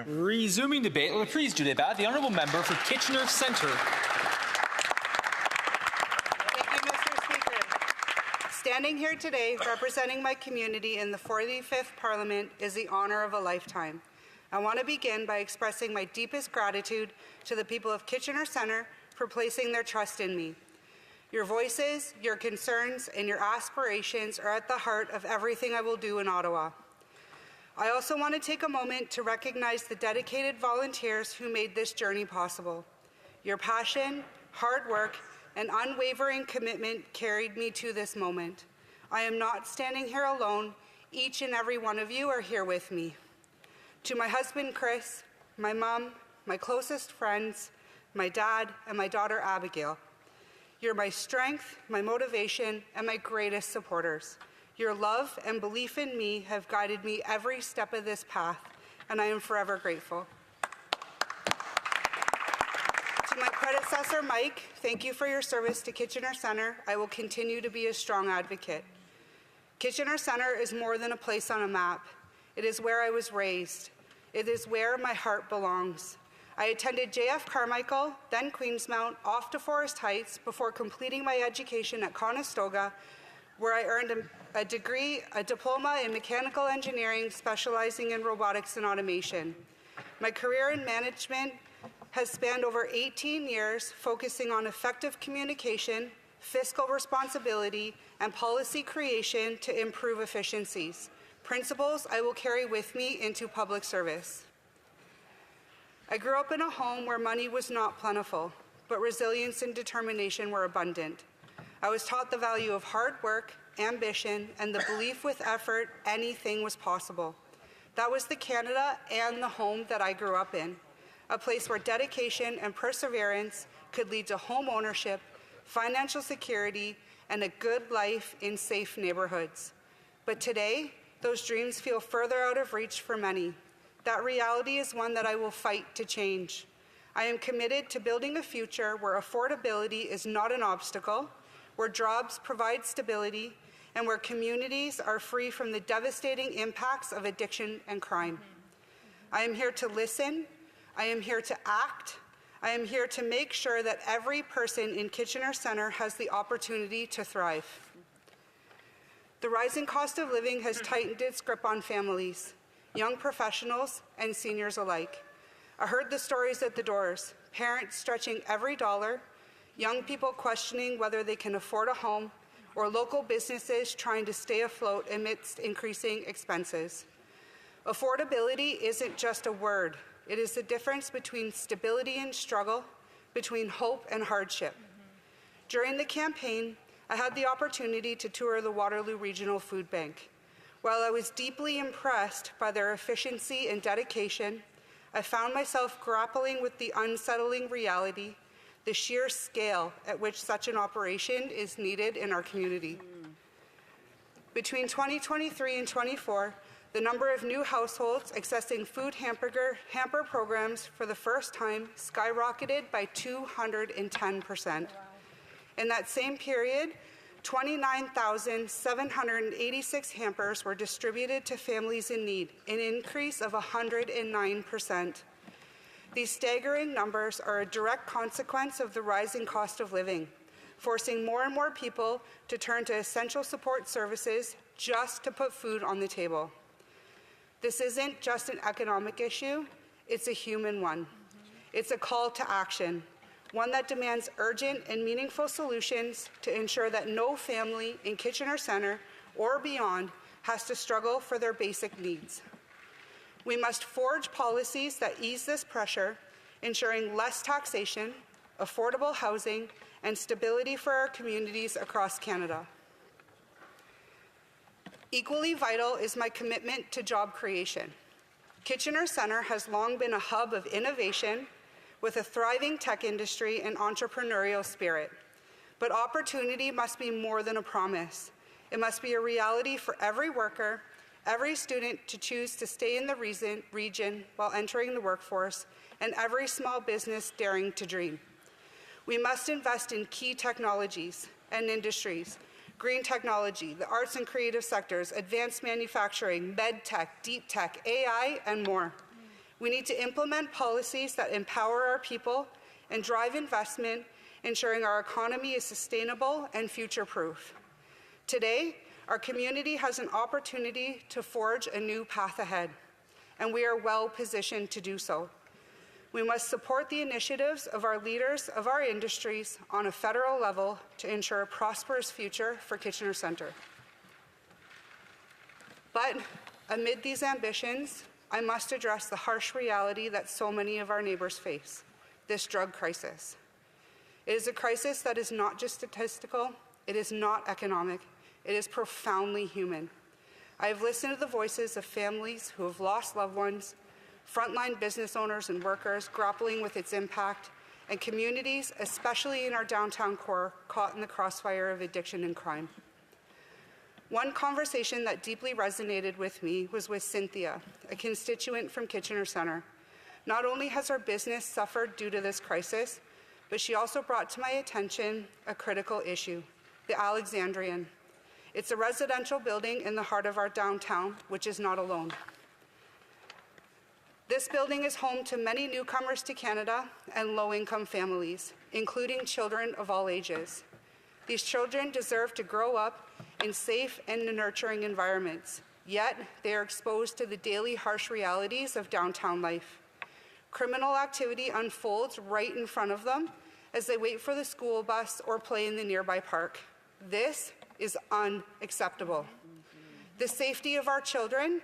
Resuming debate, la prise du débat, the honourable member for Kitchener Centre. Thank you, Mr. Speaker. Standing here today representing my community in the 45th Parliament is the honour of a lifetime. I want to begin by expressing my deepest gratitude to the people of Kitchener Centre for placing their trust in me. Your voices, your concerns, and your aspirations are at the heart of everything I will do in Ottawa. I also want to take a moment to recognize the dedicated volunteers who made this journey possible. Your passion, hard work, and unwavering commitment carried me to this moment. I am not standing here alone. Each and every one of you are here with me. To my husband, Chris, my mom, my closest friends, my dad, and my daughter, Abigail. You're my strength, my motivation, and my greatest supporters. Your love and belief in me have guided me every step of this path, and I am forever grateful. To my predecessor, Mike, thank you for your service to Kitchener Centre. I will continue to be a strong advocate. Kitchener Centre is more than a place on a map. It is where I was raised. It is where my heart belongs. I attended JF Carmichael, then Queensmount, off to Forest Heights before completing my education at Conestoga, where I earned a diploma in mechanical engineering, specializing in robotics and automation. My career in management has spanned over 18 years, focusing on effective communication, fiscal responsibility, and policy creation to improve efficiencies. Principles I will carry with me into public service. I grew up in a home where money was not plentiful, but resilience and determination were abundant. I was taught the value of hard work, ambition, and the belief with effort anything was possible. That was the Canada and the home that I grew up in, a place where dedication and perseverance could lead to home ownership, financial security, and a good life in safe neighborhoods. But today, those dreams feel further out of reach for many. That reality is one that I will fight to change. I am committed to building a future where affordability is not an obstacle, where jobs provide stability, and where communities are free from the devastating impacts of addiction and crime. I am here to listen. I am here to act. I am here to make sure that every person in Kitchener Centre has the opportunity to thrive. The rising cost of living has tightened its grip on families, young professionals, and seniors alike. I heard the stories at the doors, parents stretching every dollar, young people questioning whether they can afford a home, or local businesses trying to stay afloat amidst increasing expenses. Affordability isn't just a word. It is the difference between stability and struggle, between hope and hardship. During the campaign, I had the opportunity to tour the Waterloo Regional Food Bank. While I was deeply impressed by their efficiency and dedication, I found myself grappling with the unsettling reality, the sheer scale at which such an operation is needed in our community. Between 2023 and 24, the number of new households accessing food hamper programs for the first time skyrocketed by 210%. In that same period, 29,786 hampers were distributed to families in need, an increase of 109%. These staggering numbers are a direct consequence of the rising cost of living, forcing more and more people to turn to essential support services just to put food on the table. This isn't just an economic issue, it's a human one. It's a call to action, one that demands urgent and meaningful solutions to ensure that no family in Kitchener Centre or beyond has to struggle for their basic needs. We must forge policies that ease this pressure, ensuring less taxation, affordable housing, and stability for our communities across Canada. Equally vital is my commitment to job creation. Kitchener Centre has long been a hub of innovation with a thriving tech industry and entrepreneurial spirit. But opportunity must be more than a promise. It must be a reality for every worker, every student to choose to stay in the region while entering the workforce, and every small business daring to dream. We must invest in key technologies and industries, green technology, the arts and creative sectors, advanced manufacturing, med tech, deep tech, AI, and more. We need to implement policies that empower our people and drive investment, ensuring our economy is sustainable and future-proof. Today, our community has an opportunity to forge a new path ahead, and we are well positioned to do so. We must support the initiatives of our leaders of our industries on a federal level to ensure a prosperous future for Kitchener Centre. But amid these ambitions, I must address the harsh reality that so many of our neighbours face, this drug crisis. It is a crisis that is not just statistical, it is not economic, it is profoundly human. I have listened to the voices of families who have lost loved ones, frontline business owners and workers grappling with its impact, and communities, especially in our downtown core, caught in the crossfire of addiction and crime. One conversation that deeply resonated with me was with Cynthia, a constituent from Kitchener Centre. Not only has our business suffered due to this crisis, but she also brought to my attention a critical issue, the Alexandrian. It's a residential building in the heart of our downtown, which is not alone. This building is home to many newcomers to Canada and low-income families, including children of all ages. These children deserve to grow up in safe and nurturing environments, yet they are exposed to the daily harsh realities of downtown life. Criminal activity unfolds right in front of them as they wait for the school bus or play in the nearby park. This is unacceptable. The safety of our children,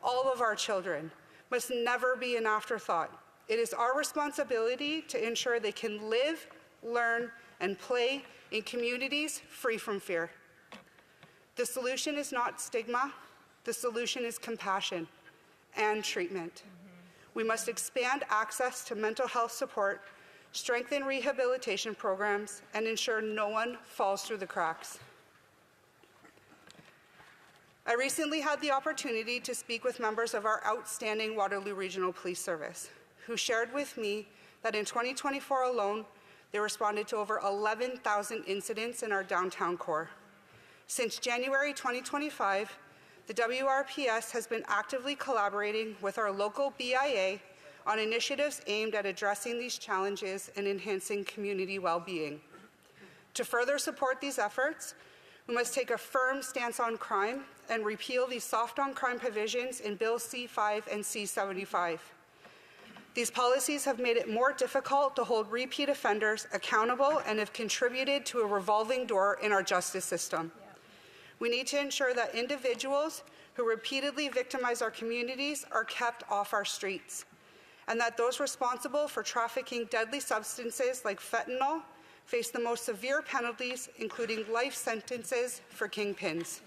all of our children, must never be an afterthought. It is our responsibility to ensure they can live, learn, and play in communities free from fear. The solution is not stigma. The solution is compassion and treatment. We must expand access to mental health support, strengthen rehabilitation programs, and ensure no one falls through the cracks. I recently had the opportunity to speak with members of our outstanding Waterloo Regional Police Service, who shared with me that in 2024 alone, they responded to over 11,000 incidents in our downtown core. Since January 2025, the WRPS has been actively collaborating with our local BIA on initiatives aimed at addressing these challenges and enhancing community well-being. To further support these efforts, we must take a firm stance on crime and repeal these soft-on-crime provisions in Bill C-5 and C-75. These policies have made it more difficult to hold repeat offenders accountable and have contributed to a revolving door in our justice system. We need to ensure that individuals who repeatedly victimize our communities are kept off our streets, and that those responsible for trafficking deadly substances like fentanyl face the most severe penalties, including life sentences for kingpins.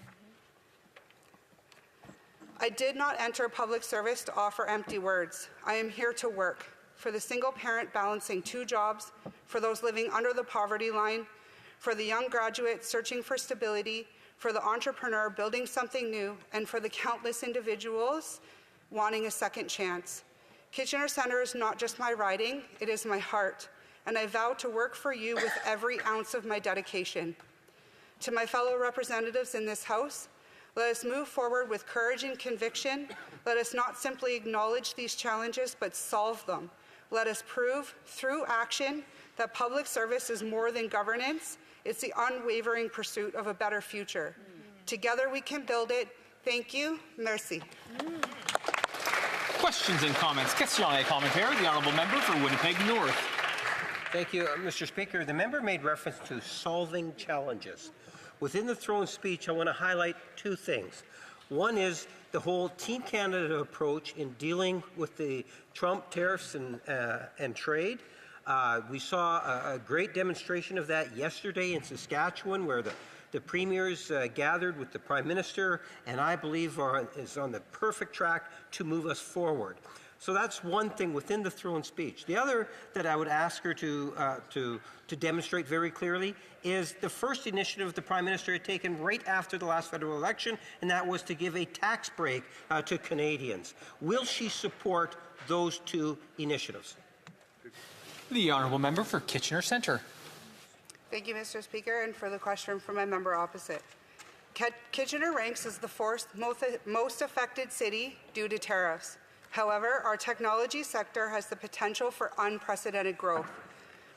I did not enter public service to offer empty words. I am here to work for the single parent balancing 2 jobs, for those living under the poverty line, for the young graduate searching for stability, for the entrepreneur building something new, and for the countless individuals wanting a second chance. Kitchener Centre is not just my riding, it is my heart, and I vow to work for you with every ounce of my dedication. To my fellow representatives in this House, let us move forward with courage and conviction. Let us not simply acknowledge these challenges, but solve them. Let us prove through action that public service is more than governance. It's the unwavering pursuit of a better future. Together we can build it. Thank you. Merci. Questions and comments. Question et commentaire. The Honourable Member for Winnipeg North. Thank you, Mr. Speaker. The member made reference to solving challenges. Within the throne speech, I want to highlight 2 things. One is the whole Team Canada approach in dealing with the Trump tariffs and trade. We saw a great demonstration of that yesterday in Saskatchewan, where the premiers gathered with the Prime Minister, and I believe is on the perfect track to move us forward. So that's one thing within the throne speech. The other that I would ask her to demonstrate very clearly is the first initiative the Prime Minister had taken right after the last federal election, and that was to give a tax break to Canadians. Will she support those 2 initiatives? The Honourable Member for Kitchener Centre. Thank you, Mr. Speaker, and for the question from my member opposite. Kitchener ranks as the 4th most affected city due to tariffs. However, our technology sector has the potential for unprecedented growth.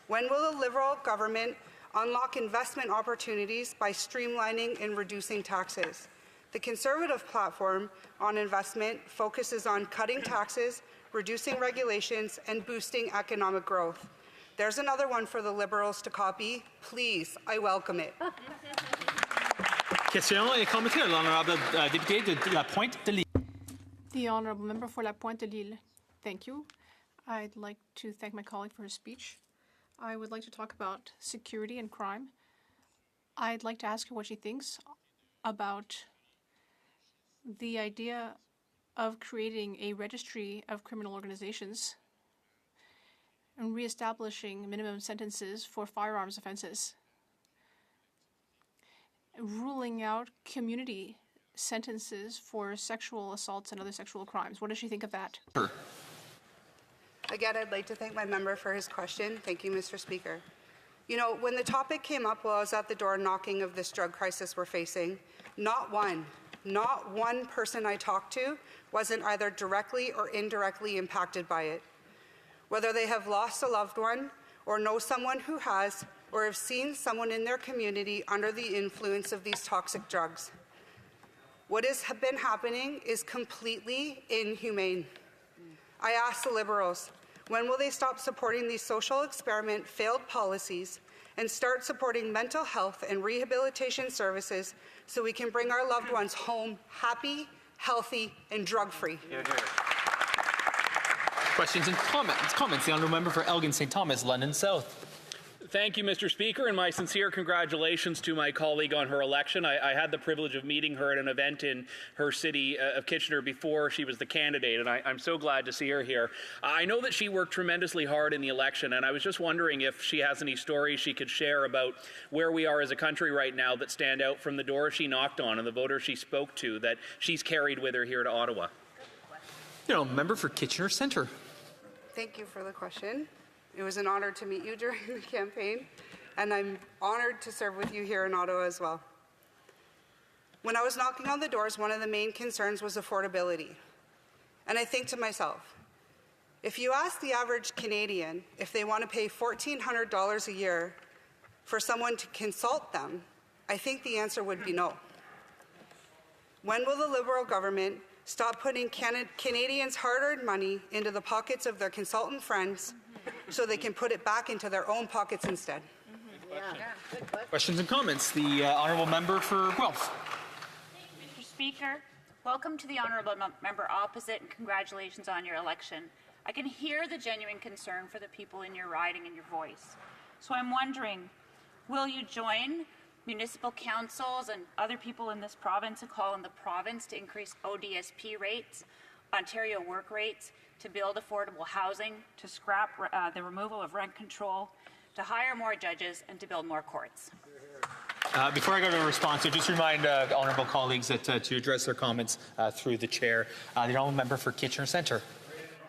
When will the Liberal government unlock investment opportunities by streamlining and reducing taxes? The Conservative platform on investment focuses on cutting taxes, reducing regulations, and boosting economic growth. There's another one for the Liberals to copy. Please, I welcome it. Question et commentaire, l'honorable député de la Pointe de l'Île. The Honourable Member for La Pointe de l'Île. Thank you. I'd like to thank my colleague for her speech. I would like to talk about security and crime. I'd like to ask her what she thinks about the idea of creating a registry of criminal organizations and reestablishing minimum sentences for firearms offenses, ruling out community sentences for sexual assaults and other sexual crimes. What does she think of that? Sure. Again, I'd like to thank my member for his question. Thank you, Mr. Speaker. You know, when the topic came up while I was at the door knocking of this drug crisis we're facing, not one person I talked to wasn't either directly or indirectly impacted by it. Whether they have lost a loved one or know someone who has, or have seen someone in their community under the influence of these toxic drugs. What has been happening is completely inhumane. I ask the Liberals, when will they stop supporting these social experiment failed policies and start supporting mental health and rehabilitation services so we can bring our loved ones home happy, healthy, and drug-free? Questions and comments. The honourable member for Elgin St. Thomas, London South. Thank you, Mr. Speaker, and my sincere congratulations to my colleague on her election. I had the privilege of meeting her at an event in her city of Kitchener before she was the candidate, and I'm so glad to see her here. I know that she worked tremendously hard in the election, and I was just wondering if she has any stories she could share about where we are as a country right now that stand out from the doors she knocked on and the voters she spoke to that she's carried with her here to Ottawa. Member for Kitchener Centre. Thank you for the question. It was an honor to meet you during the campaign, and I'm honored to serve with you here in Ottawa as well. When I was knocking on the doors, one of the main concerns was affordability. And I think to myself, if you ask the average Canadian if they want to pay $1,400 a year for someone to consult them, I think the answer would be no. When will the Liberal government stop putting Canadians' hard-earned money into the pockets of their consultant friends so they can put it back into their own pockets instead? Questions and comments. The honourable member for Guelph. Mr. Speaker, welcome to the honourable member opposite, and congratulations on your election. I can hear the genuine concern for the people in your riding and your voice. So I'm wondering, will you join municipal councils and other people in this province and call on the province to increase ODSP rates, Ontario work rates, to build affordable housing, to scrap the removal of rent control, to hire more judges, and to build more courts? Before I go to a response, I just remind honourable colleagues that to address their comments through the chair. The honourable member for Kitchener Centre.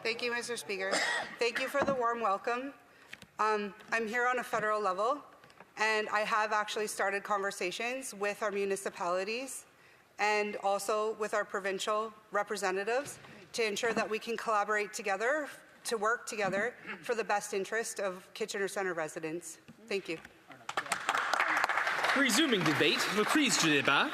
Thank you, Mr. Speaker. Thank you for the warm welcome. I'm here on a federal level, and I have actually started conversations with our municipalities and also with our provincial representatives to ensure that we can collaborate together, to work together for the best interest of Kitchener Centre residents. Thank you. Resuming debate, reprise du débat.